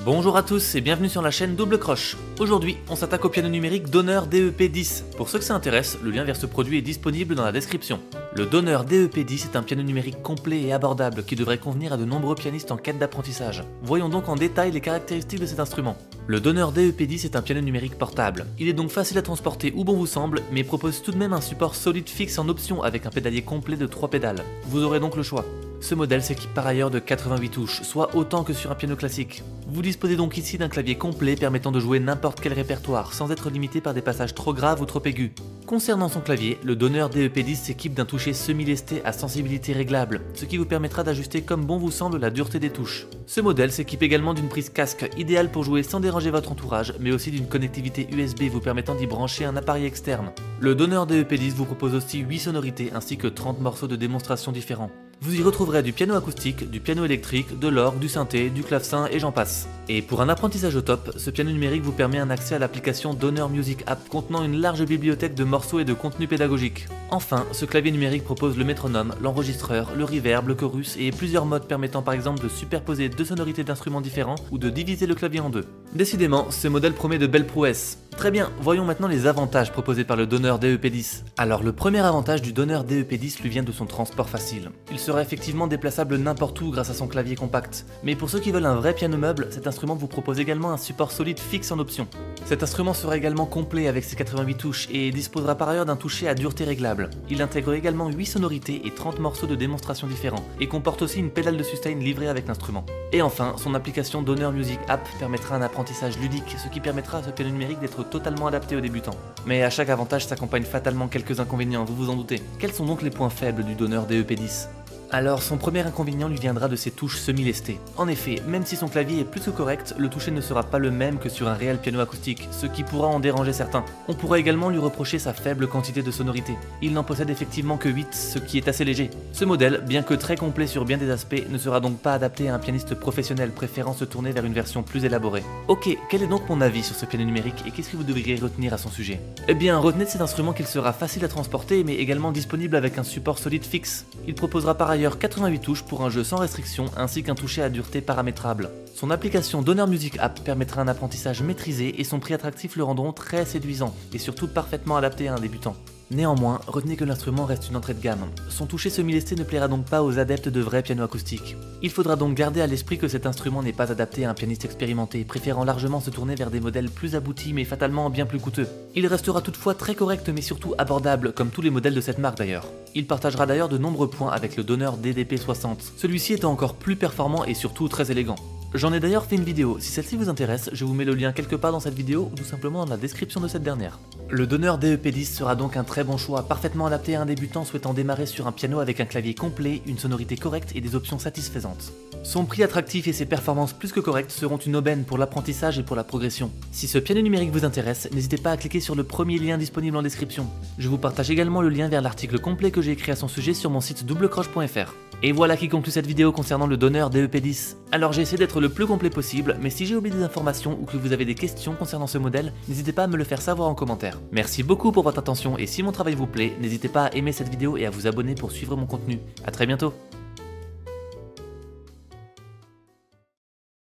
Bonjour à tous et bienvenue sur la chaîne Double Croche. Aujourd'hui, on s'attaque au piano numérique Donner DEP10. Pour ceux que ça intéresse, le lien vers ce produit est disponible dans la description. Le Donner DEP10 est un piano numérique complet et abordable qui devrait convenir à de nombreux pianistes en quête d'apprentissage. Voyons donc en détail les caractéristiques de cet instrument. Le Donner DEP10 est un piano numérique portable. Il est donc facile à transporter où bon vous semble, mais propose tout de même un support solide fixe en option avec un pédalier complet de 3 pédales. Vous aurez donc le choix. Ce modèle s'équipe par ailleurs de 88 touches, soit autant que sur un piano classique. Vous disposez donc ici d'un clavier complet permettant de jouer n'importe quel répertoire sans être limité par des passages trop graves ou trop aigus. Concernant son clavier, le Donner DEP10 s'équipe d'un toucher semi-lesté à sensibilité réglable, ce qui vous permettra d'ajuster comme bon vous semble la dureté des touches. Ce modèle s'équipe également d'une prise casque idéale pour jouer sans déranger votre entourage, mais aussi d'une connectivité USB vous permettant d'y brancher un appareil externe. Le Donner DEP10 vous propose aussi 8 sonorités ainsi que 30 morceaux de démonstration différents. Vous y retrouverez du piano acoustique, du piano électrique, de l'orgue, du synthé, du clavecin et j'en passe. Et pour un apprentissage au top, ce piano numérique vous permet un accès à l'application Donner Music App contenant une large bibliothèque de morceaux et de contenus pédagogiques. Enfin, ce clavier numérique propose le métronome, l'enregistreur, le reverb, le chorus et plusieurs modes permettant par exemple de superposer deux sonorités d'instruments différents ou de diviser le clavier en deux. Décidément, ce modèle promet de belles prouesses. Très bien, voyons maintenant les avantages proposés par le Donner DEP10. Alors le premier avantage du Donner DEP10 lui vient de son transport facile. Il sera effectivement déplaçable n'importe où grâce à son clavier compact. Mais pour ceux qui veulent un vrai piano meuble, cet instrument vous propose également un support solide fixe en option. Cet instrument sera également complet avec ses 88 touches et disposera par ailleurs d'un toucher à dureté réglable. Il intègre également 8 sonorités et 30 morceaux de démonstration différents et comporte aussi une pédale de sustain livrée avec l'instrument. Et enfin, son application Donner Music App permettra un apprentissage ludique, ce qui permettra à ce piano numérique d'être totalement adapté aux débutants. Mais à chaque avantage s'accompagne fatalement quelques inconvénients, vous vous en doutez. Quels sont donc les points faibles du Donner DEP10 ? Alors son premier inconvénient lui viendra de ses touches semi-lestées. En effet, même si son clavier est plus que correct, le toucher ne sera pas le même que sur un réel piano acoustique, ce qui pourra en déranger certains. On pourra également lui reprocher sa faible quantité de sonorités. Il n'en possède effectivement que 8, ce qui est assez léger. Ce modèle, bien que très complet sur bien des aspects, ne sera donc pas adapté à un pianiste professionnel préférant se tourner vers une version plus élaborée. Ok, quel est donc mon avis sur ce piano numérique et qu'est-ce que vous devriez retenir à son sujet? Eh bien, retenez de cet instrument qu'il sera facile à transporter mais également disponible avec un support solide fixe. Il proposera par ailleurs 88 touches pour un jeu sans restriction ainsi qu'un toucher à dureté paramétrable. Son application Donner Music App permettra un apprentissage maîtrisé et son prix attractif le rendront très séduisant et surtout parfaitement adapté à un débutant. Néanmoins, retenez que l'instrument reste une entrée de gamme. Son toucher semi-lesté ne plaira donc pas aux adeptes de vrais pianos acoustiques. Il faudra donc garder à l'esprit que cet instrument n'est pas adapté à un pianiste expérimenté, préférant largement se tourner vers des modèles plus aboutis mais fatalement bien plus coûteux. Il restera toutefois très correct mais surtout abordable, comme tous les modèles de cette marque d'ailleurs. Il partagera d'ailleurs de nombreux points avec le Donner DDP60, celui-ci étant encore plus performant et surtout très élégant. J'en ai d'ailleurs fait une vidéo, si celle-ci vous intéresse, je vous mets le lien quelque part dans cette vidéo ou tout simplement dans la description de cette dernière. Le Donner DEP10 sera donc un très bon choix, parfaitement adapté à un débutant souhaitant démarrer sur un piano avec un clavier complet, une sonorité correcte et des options satisfaisantes. Son prix attractif et ses performances plus que correctes seront une aubaine pour l'apprentissage et pour la progression. Si ce piano numérique vous intéresse, n'hésitez pas à cliquer sur le premier lien disponible en description. Je vous partage également le lien vers l'article complet que j'ai écrit à son sujet sur mon site doublecroche.fr. Et voilà qui conclut cette vidéo concernant le Donner DEP10. Alors j'ai essayé d'être le plus complet possible, mais si j'ai oublié des informations ou que vous avez des questions concernant ce modèle, n'hésitez pas à me le faire savoir en commentaire. Merci beaucoup pour votre attention et si mon travail vous plaît, n'hésitez pas à aimer cette vidéo et à vous abonner pour suivre mon contenu. A très bientôt.